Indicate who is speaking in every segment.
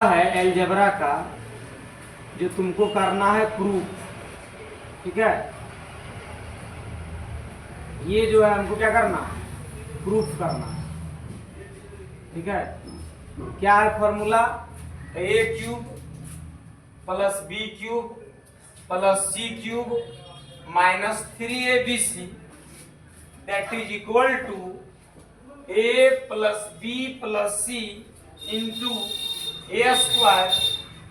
Speaker 1: है अलजेब्रा का जो तुमको करना है प्रूफ। ठीक है, ये जो है हमको क्या करना है, प्रूफ करना है। ठीक है, क्या है formula, A cube plus B cube plus C cube minus 3abc that is equal to A plus B plus C into A square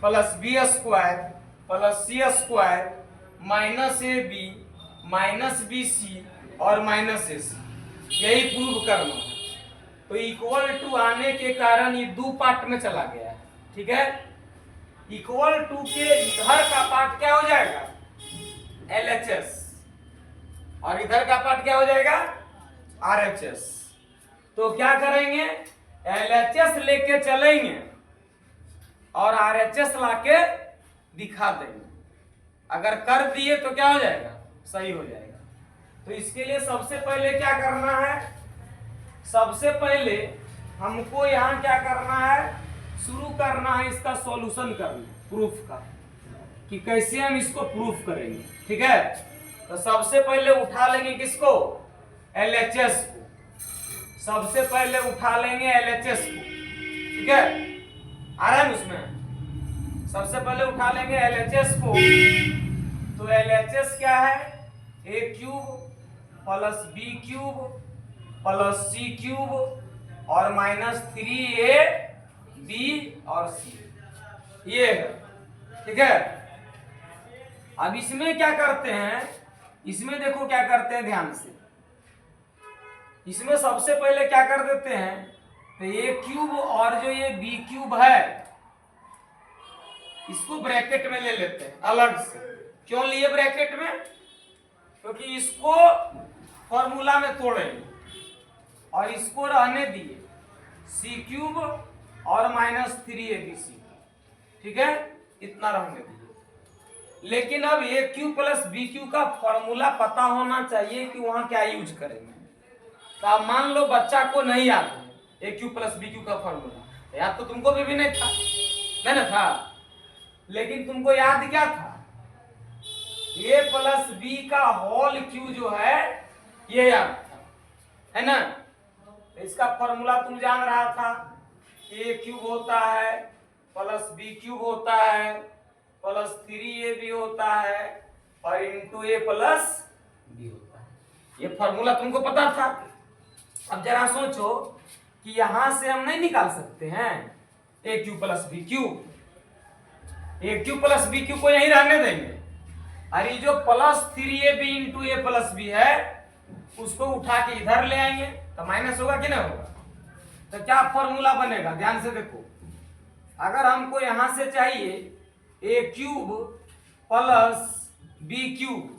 Speaker 1: plus B square plus C square minus A B minus B C और minus ए सी। यही prove करना है। तो equal to आने के कारण ये दो पार्ट में चला गया है। ठीक है, इक्वल टू के इधर का पार्ट क्या हो जाएगा, LHS, और इधर का पार्ट क्या हो जाएगा, RHS। तो क्या करेंगे, LHS लेके चलेंगे और RHS लाके दिखा देंगे। अगर कर दिए तो क्या हो जाएगा, सही हो जाएगा। तो इसके लिए सबसे पहले क्या करना है, सबसे पहले हमको यहाँ क्या करना है, शुरू करना है इसका सॉल्यूशन करना, प्रूफ का, कि कैसे हम इसको प्रूफ करेंगे। ठीक है, तो सबसे पहले उठा लेंगे किसको, LHS को। सबसे पहले उठा लेंगे LHS को। ठीक है, आ रहा है उसमें, सबसे पहले उठा लेंगे LHS को। तो LHS क्या है, A cube plus B cube plus C cube और माइनस 3ab और सी, ये है। ठीक है, अब इसमें क्या करते हैं, इसमें देखो क्या करते हैं ध्यान से, इसमें सबसे पहले क्या कर देते हैं, तो ये क्यूब और जो ये बी क्यूब है इसको ब्रैकेट में ले लेते हैं अलग से। क्यों लिए ब्रैकेट में, क्योंकि इसको फॉर्मूला में तोड़ेंगे और इसको रहने दिए सी क्यूब और माइनस 3abc। ठीक है, इतना रहने दिए। लेकिन अब ए क्यू प्लस बी क्यू का फॉर्मूला पता होना चाहिए कि वहां क्या यूज करेंगे। तो अब मान लो बच्चा को नहीं याद है ए क्यू प्लस बी क्यू का फॉर्मूला, याद तो तुमको भी नहीं था, नहीं ना था, लेकिन तुमको याद क्या था, ए प्लस बी का होल क्यू जो है ये याद था, है ना। इसका फॉर्मूला तुम जान रहा था, ए क्यूब होता है प्लस बी क्यूब होता है प्लस 3ab होता है और इंटू ए प्लस बी होता है। ये फॉर्मूला तुमको पता था। अब जरा सोचो कि यहां से हम नहीं निकाल सकते हैं ए क्यू प्लस बी क्यू, ए क्यू प्लस बी क्यू को यहीं रहने देंगे, और ये जो plus 3ab into A plus B है उसको उठा के इधर ले आएंगे तो माइनस होगा कि नहीं होगा। तो क्या फॉर्मूला बनेगा, ध्यान से देखो, अगर हमको यहां से चाहिए ए क्यूब प्लस बी क्यूब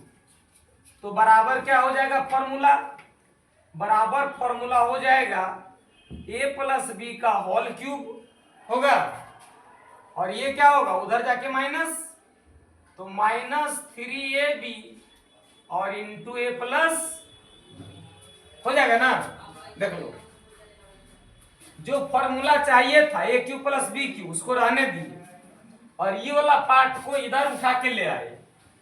Speaker 1: तो बराबर क्या हो जाएगा फॉर्मूला, बराबर फॉर्मूला हो जाएगा ए प्लस बी का होल क्यूब होगा, और ये क्या होगा उधर जाके माइनस, तो माइनस 3ab और इंटू ए प्लस हो जाएगा ना। देख लो, जो फॉर्मूला चाहिए था ए क्यू प्लस बी क्यू उसको रहने दिए और ये वाला पार्ट को इधर उठा के ले आए,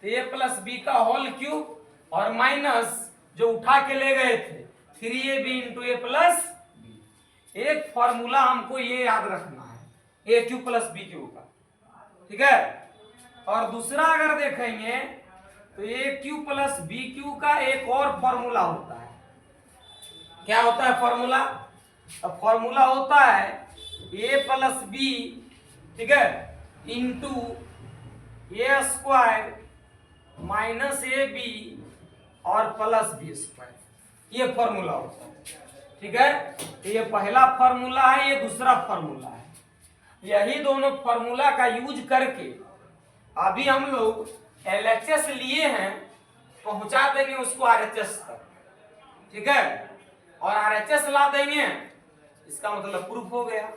Speaker 1: तो ए प्लस बी का होल क्यूब और माइनस जो उठा के ले गए थे 3ab into A plus B. एक फॉर्मूला हमको ये याद रखना है ए क्यू प्लस बी क्यू का। ठीक है, और दूसरा अगर देखेंगे तो ए क्यू प्लस बी क्यू का एक और फॉर्मूला होता है। क्या होता है फॉर्मूला, अब फॉर्मूला होता है ए प्लस बी, ठीक है, into A square minus A B और प्लस बी स्क्वायर, ये फॉर्मूला होता है। ठीक है, तो ये पहला फॉर्मूला है, ये दूसरा फॉर्मूला है। यही दोनों फॉर्मूला का यूज करके अभी हम लोग LHS लिए हैं, पहुंचा देंगे उसको RHS तक। ठीक है, और RHS ला देंगे, इसका मतलब प्रूफ हो गया।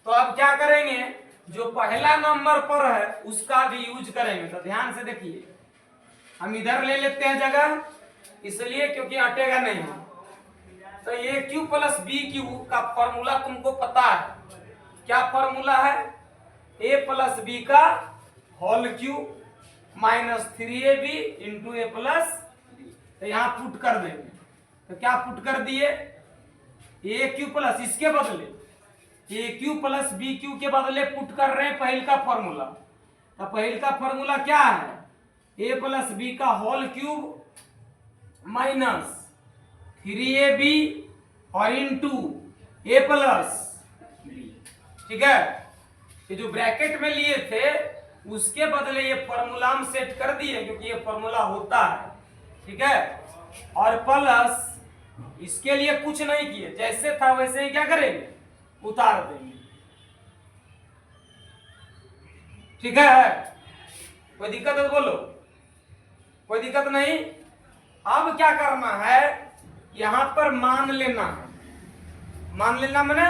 Speaker 1: तो अब क्या करेंगे, जो पहला नंबर पर है उसका भी यूज करेंगे। तो ध्यान से देखिए, हम इधर ले लेते हैं जगह, इसलिए क्योंकि हटेगा नहीं। तो ये क्यू प्लस बी क्यू का फॉर्मूला तुमको पता है, क्या फॉर्मूला है, ए प्लस बी का whole cube minus 3ab into A plus B. तो यहां पुट कर देंगे, तो क्या पुट कर दिए, ए क्यू प्लस इसके बदले ए क्यू प्लस बी क्यू के बदले पुट कर रहे हैं पहल का फॉर्मूला। तो पहल का फॉर्मूला क्या है, ए प्लस बी का होल क्यूब माइनस 3ab और इंटू ए प्लस बी। ठीक है, ये जो ब्रैकेट में लिए थे उसके बदले ये फॉर्मूला हम सेट कर दिए क्योंकि ये फॉर्मूला होता है। ठीक है, और प्लस इसके लिए कुछ नहीं किए, जैसे था वैसे ही क्या करेंगे, उतार देंगे। ठीक है, कोई दिक्कत है तो बोलो, कोई दिक्कत नहीं। अब क्या करना है, यहां पर मान लेना है, मान लेना मैंने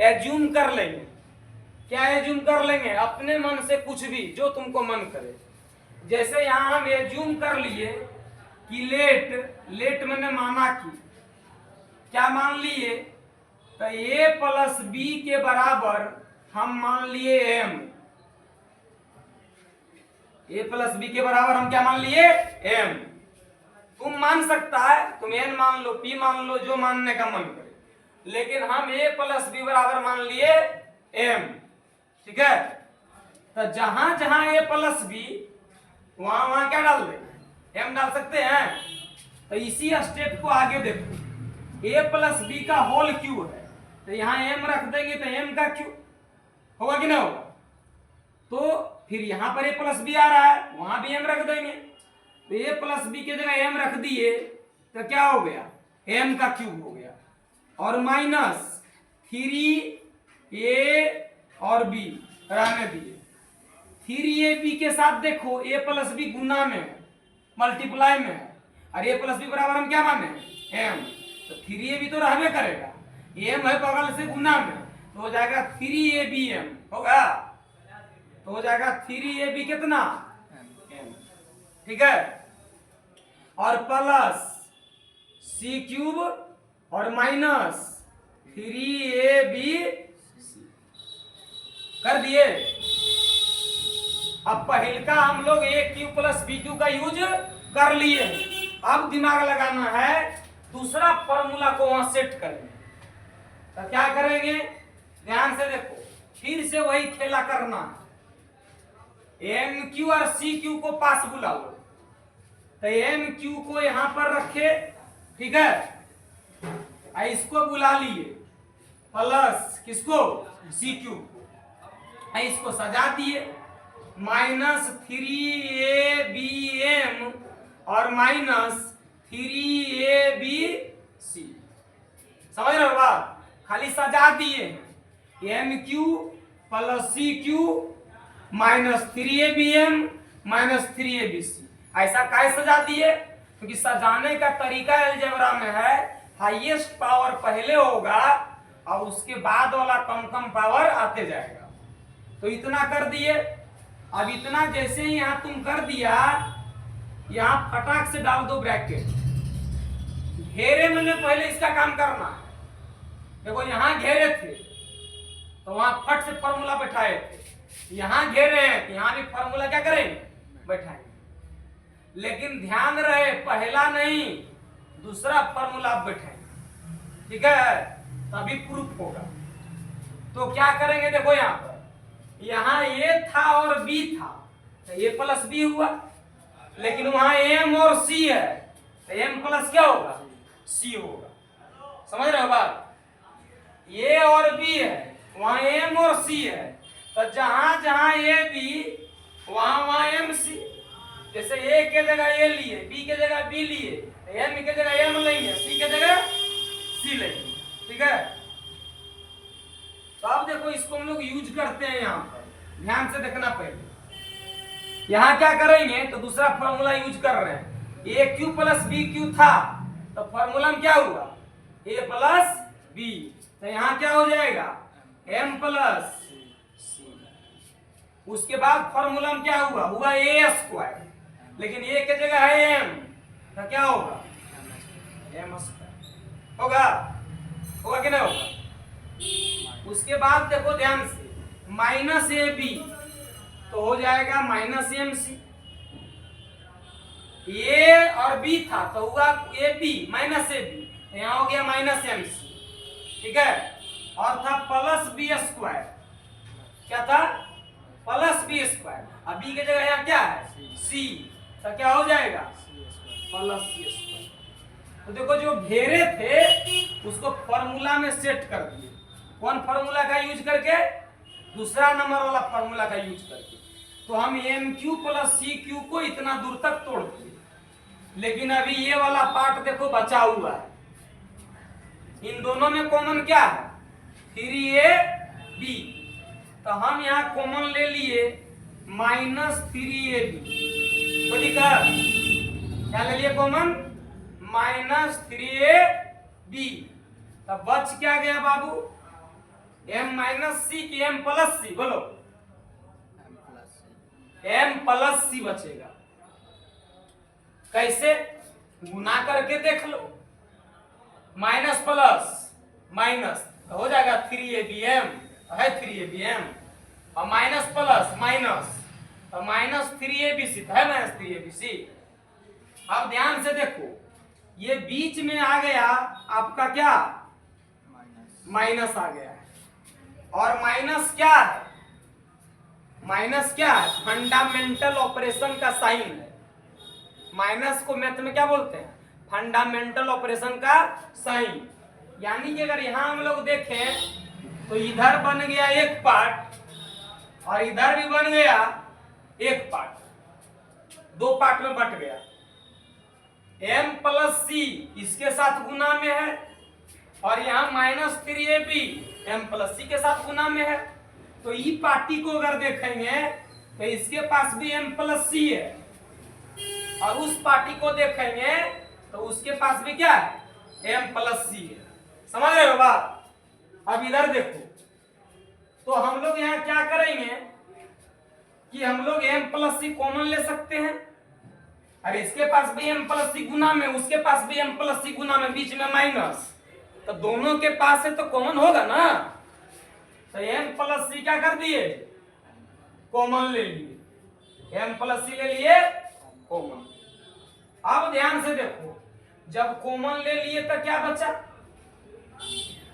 Speaker 1: एज्यूम कर लेंगे। क्या एज्यूम कर लेंगे, अपने मन से कुछ भी जो तुमको मन करे। जैसे यहां हम एज्यूम कर लिए कि लेट मैंने माना कि क्या मान लिए, तो ए प्लस बी के बराबर हम मान लिए एम। ए प्लस बी के बराबर हम क्या मान लिए, एम। तुम मान सकता है, तुम एन मान लो, पी मान लो, जो मानने का मन करे, लेकिन हम ए प्लस बी बराबर मान लिए एम। ठीक है, तो जहां जहां ए प्लस बी वहां वहां क्या डाल देंगे, एम डाल सकते हैं। तो इसी स्टेप को आगे देखो, ए प्लस बी का होल क्यूब है, तो यहां एम रख देंगे तो एम का क्यूब होगा कि ना होगा। तो फिर यहां पर ए प्लस बी आ रहा है, वहां भी एम रख देंगे। तो ए प्लस बी की जगह एम रख दिए तो क्या हो गया, एम का क्यूब हो गया, और माइनस 3a और b रहने दिए। 3ab के साथ देखो ए प्लस बी गुना में है, मल्टीप्लाई में है, और ए प्लस बी बराबर हम क्या माने, एम। तो 3ab तो रहबे करेगा, एम है बगल से गुना में, तो हो जाएगा 3abm होगा, तो हो जाएगा 3ab कितना, एम। ठीक है, और प्लस सी क्यूब और माइनस 3ab कर दिए। अब पहल का हम लोग ए क्यू प्लस बी क्यू का यूज कर लिए, अब दिमाग लगाना है, दूसरा फॉर्मूला को वहां सेट करेंगे। तो क्या करेंगे, ध्यान से देखो, फिर से वही खेला करना है। एम क्यू और सी क्यू को पास बुला लो, तो एम क्यू को यहां पर रखे, ठीक है, इसको बुला लिए, प्लस किसको, सी क्यू को, इसको सजा दिए, माइनस 3abm और माइनस 3abc। समझ रहे हो बात, खाली सजा दिए, M Q plus C Q minus 3abm minus 3abc। ऐसा काय सजा दिए, क्योंकि सजाने का तरीका अलजेब्रा में है, हाईएस्ट पावर पहले होगा और उसके बाद वाला कम कम पावर आते जाएगा। तो इतना कर दिए। अब इतना जैसे ही यहां तुम कर दिया, यहां फटाक से डाल दो ब्रैकेट। घेरे में पहले इसका काम करना है। देखो यहां घेरे थे तो वहां फट से फॉर्मूला बैठाए थे, यहां घेरे हैं तो यहां भी फॉर्मूला क्या करेंगे, बैठाएंगे। लेकिन ध्यान रहे, पहला नहीं दूसरा फॉर्मूला आप बैठाएंगे, ठीक है, तभी प्रूफ होगा। तो क्या करेंगे, देखो यहां पर, यहां ए था और बी था, तो ए प्लस बी हुआ, लेकिन वहां एम और सी है, तो एम प्लस क्या होगा, सी होगा। समझ रहे हो बात, ए और बी है, वहां एम और सी है, तो जहां जहां ए बी वहां वहां एम सी। जैसे ए के जगह ए लिए, बी के जगह बी लिए, एम के जगह एम लेंगे, सी के जगह सी लेंगे, ठीक है। तो अब देखो इसको हम लोग यूज करते हैं, यहां पर ध्यान से देखना पहले। यहां क्या करेंगे, तो दूसरा फॉर्मूला यूज कर रहे हैं, ए क्यू प्लस बी क्यू था, तो फॉर्मूला में क्या हुआ, ए प्लस बी, तो यहां क्या हो जाएगा, एम प्लस सी। उसके बाद फॉर्मूला में क्या हुआ, हुआ ए स्क्वायर, लेकिन ए के जगह है एम, तो क्या होगा, एम स्क्वायर होगा, होगा कि नहीं होगा। उसके बाद देखो ध्यान से, माइनस ए बी तो हो जाएगा माइनस एम सी। ए और बी था तो हुआ A B minus A B, यहाँ हो गया माइनस एम सी, ठीक है। और था प्लस बी स्क्वायर, क्या था प्लस बी स्क्वायर, अब बी की जगह यहाँ क्या है सी, तो क्या हो जाएगा प्लस सी स्क्वायर। तो देखो जो घेरे थे उसको फॉर्मूला में सेट कर दिए, कौन फॉर्मूला का यूज करके, दूसरा नंबर वाला फॉर्मूला का यूज करके। तो हम M Q plus C Q को इतना दूर तक तोड़ दिए, लेकिन अभी ये वाला पार्ट देखो बचा हुआ है। इन दोनों में कॉमन क्या है 3ab, तो हम यहाँ कॉमन ले लिए माइनस 3ab, कोई दिक्कत, क्या ले लिए कॉमन माइनस 3ab। तब बच क्या गया बाबू m माइनस सी की m प्लस सी, बोलो m प्लस सी बचेगा। कैसे, गुना करके देख लो, माइनस प्लस माइनस तो हो जाएगा 3abm है 3abm, और माइनस प्लस माइनस तो माइनस 3abc तो है माइनस 3abc। अब ध्यान से देखो ये बीच में आ गया आपका क्या माइनस आ गया है, और माइनस क्या है, माइनस क्या है फंडामेंटल ऑपरेशन का साइन है। माइनस को मैथ में क्या बोलते हैं फंडामेंटल ऑपरेशन का साइन। यानी कि अगर यहां हम लोग देखें तो इधर बन गया एक पार्ट और इधर भी बन गया एक पार्ट, दो पार्ट में बट गया। m प्लस सी इसके साथ गुना में है और यहाँ माइनस 3ab m प्लस सी के साथ गुना में है। तो ई पार्टी को अगर देखेंगे तो इसके पास भी m प्लस सी है, और उस पार्टी को देखेंगे तो उसके पास भी क्या है m प्लस सी है। समझ रहे हो बात। अब इधर देखो तो हम लोग यहाँ क्या करेंगे कि हम लोग m प्लस सी कॉमन ले सकते हैं, अरे इसके पास भी m प्लस सी गुना में, उसके पास भी m प्लस सी गुना में, बीच में माइनस, तो दोनों के पास है तो कॉमन होगा ना। तो m प्लस सी क्या कर दिए कॉमन ले लिए, m प्लस सी ले लिए कॉमन। अब ध्यान से देखो जब कॉमन ले लिए तो क्या बचा,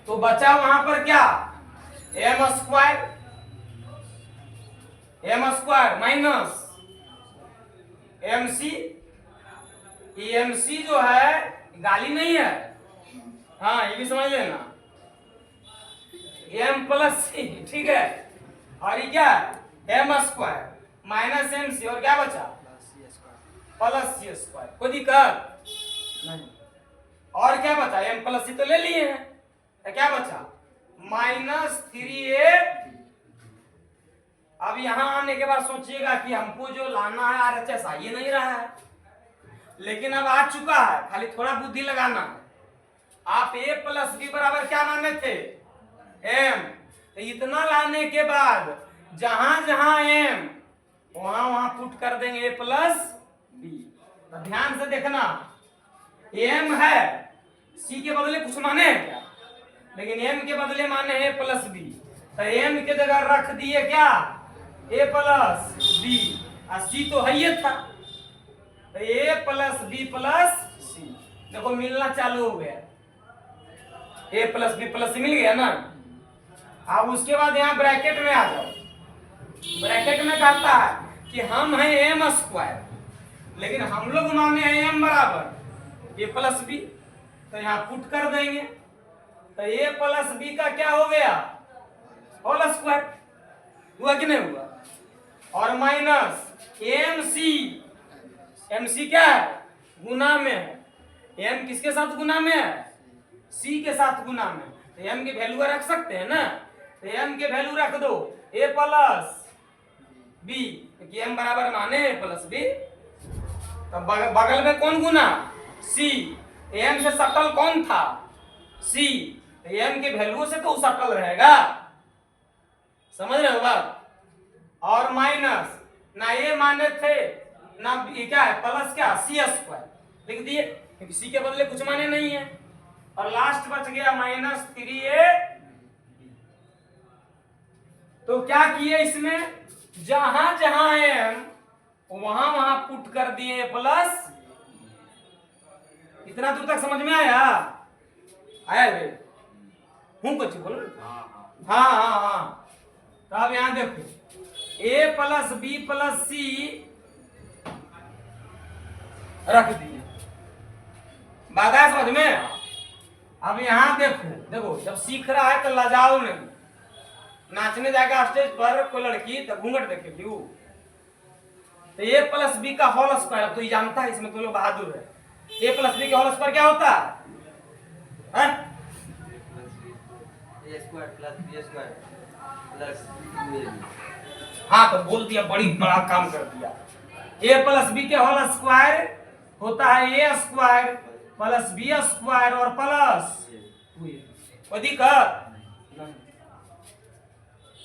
Speaker 1: तो बचा वहां पर क्या m square minus mc। mc जो है गाली नहीं है, हाँ ये भी समझ लेना, m प्लस सी, ठीक है। और ये क्या m स्क्वायर माइनस mc और क्या बचा प्लस सी स्क्वायर, कोई दिक्कत नहीं। और क्या बचा m प्लस सी तो ले लिए हैं, तो क्या बचा माइनस 3a। अब यहां आने के बाद सोचिएगा कि हमको जो लाना है RHS आ ये नहीं रहा है, लेकिन अब आ चुका है, खाली थोड़ा बुद्धि लगाना है। आप a प्लस बी बराबर क्या माने थे m, तो इतना लाने के बाद जहां जहां m वहां वहां पुट कर देंगे a प्लस बी। तो ध्यान से देखना m है c के बदले कुछ माने हैं क्या, लेकिन m के बदले माने है प्लस बी, तो m के जगह रख दिए क्या a प्लस बी, और c तो है ये था, तो a प्लस बी प्लस सी, देखो मिलना चालू हो गया, a प्लस बी प्लस सी मिल गया ना। अब उसके बाद यहाँ ब्रैकेट में आ जाओ, ब्रैकेट में कहता है कि हम हैं m स्क्वायर, लेकिन हम लोग माने हैं m बराबर a प्लस बी, तो यहाँ पुट कर देंगे, तो a प्लस बी का क्या हो गया होल स्क्वायर, हुआ कि नहीं हुआ, और माइनस mc क्या है गुना में है, m किसके साथ गुना में है c के साथ गुना में, तो m की वैल्यू रख सकते हैं ना, तो m के वैल्यू रख दो a प्लस बी, क्योंकि m बराबर माने a प्लस बी। तब बगल में कौन गुना c, m से सटल कौन था c, m के वैल्यू से तो सटल रहेगा, समझ रहे हो बात। और माइनस ना ये माने थे ना ये क्या है प्लस क्या सी स्क्वायर लिख दिए, क्योंकि सी के बदले कुछ माने नहीं है, और लास्ट बच गया माइनस 3a। तो क्या किए इसमें, जहां जहां m वहां वहां पुट कर दिए प्लस। इतना दूर तक समझ में आया? आया रे? हूं कुछ बोलो। हाँ हाँ हाँ। तो अब यहां देखो a प्लस बी प्लस सी रख दिए, बात है समझ में? अब यहां देखो, देखो जब सीख रहा है तो लजाओ नहीं, नाचने जाएगा स्टेज पर कोई लड़की तो घूंघट देखेगी वो। तो ए प्लस बी का होल स्क्वायर, तो ये जानता है, इसमें तो लोग बहादुर है। ए प्लस बी का होल स्क्वायर क्या होता है?
Speaker 2: A square plus B square plus 2ab।
Speaker 1: हाँ तो बोल दिया, बड़ी बड़ा काम कर दिया। ए प्लस बी के होल स्क्वायर होता है A square plus B square और प्लस कोई दिक्कत नहीं।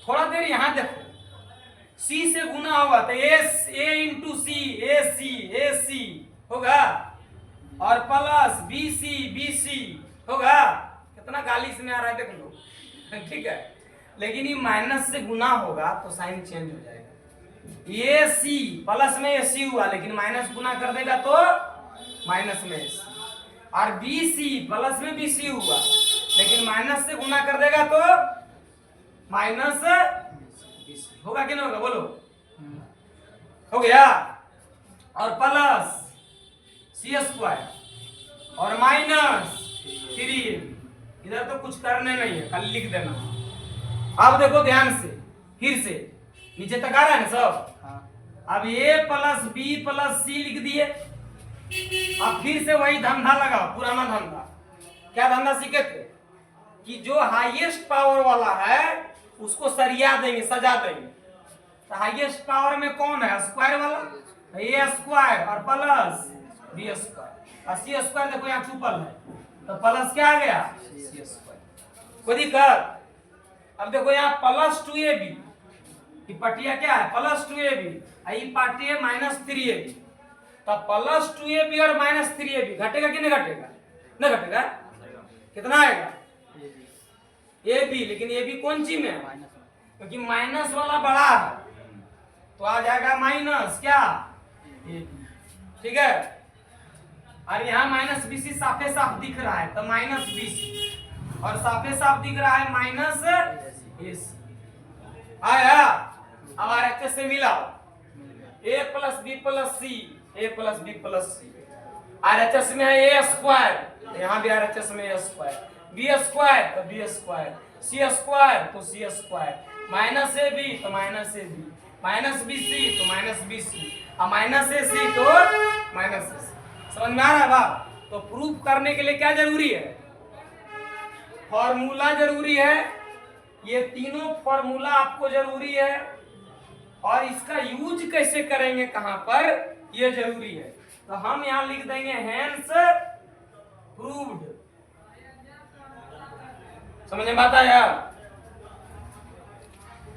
Speaker 1: थोड़ा देर यहां देखो, सी से गुना होगा तो ए इंटू सी सी होगा और प्लस बी सी होगा। कितना गाली इसमें आ रहा है देख लो, ठीक है। लेकिन ये माइनस से गुना होगा तो साइन चेंज हो जाएगा। ये सी प्लस में ए सी हुआ, लेकिन माइनस गुना कर देगा तो माइनस में ए सी, और बी सी प्लस में बी सी हुआ, लेकिन माइनस से गुना कर देगा तो माइनस बी सी होगा कि नहीं होगा, बोलो? हो गया। और प्लस सी स्क्वायर और माइनस 3, इधर तो कुछ करने नहीं है, खाली लिख देना। अब देखो ध्यान से, फिर से नीचे तक आ रहा है ना सब? अब ए प्लस बी प्लस सी लिख दिए। अब फिर से वही धंधा लगाओ, पुराना धंधा। क्या धंधा सीखे थे कि जो हाईएस्ट पावर वाला है उसको सरिया देंगे, सजा देंगे। तो हाईएस्ट पावर में कौन है? स्क्वायर वाला, ए स्क्वायर और प्लस बी स्क्वायर और सी स्क्वायर। देखो यहाँ छुपल है, तो प्लस क्या आ गया? सी स्क्वायर। कोई दिक्कत? अब देखो यहाँ प्लस 2ab, ये पटिया क्या है? प्लस 2ab, ये पार्टी है माइनस 3ab। तो प्लस 2ab और माइनस 3ab घटेगा कि नहीं घटेगा? नहीं घटेगा। कितना आएगा? ab, लेकिन ab कौन सी में है? क्योंकि माइनस वाला बड़ा है, तो आ जाएगा माइनस क्या? ab, ठीक है। और यहाँ माइनस बी सी साफे साफ दिख रहा है, तो माइनस बी सी, और साफे साफ दिख रहा है माइनस ए सी। आया? अब आरएचएस से मिलाओ, A plus B plus C, A plus B plus C. RHS में है ए स्क्वायर, यहाँ भी आरएचएस में ए स्क्वायर, बी स्क्वायर तो बी स्क्वायर, सी स्क्वायर तो C square, minus A B तो minus A B, minus B C तो minus B C, और माइनस ए सी तो माइनस ए सी। समझ में आ रहा है बात? तो प्रूफ करने के लिए क्या जरूरी है? फॉर्मूला जरूरी है। ये तीनों फॉर्मूला आपको जरूरी है, और इसका यूज कैसे करेंगे कहां पर, ये जरूरी है। तो हम यहां लिख देंगे हेंस प्रूव्ड। समझ में बात आया?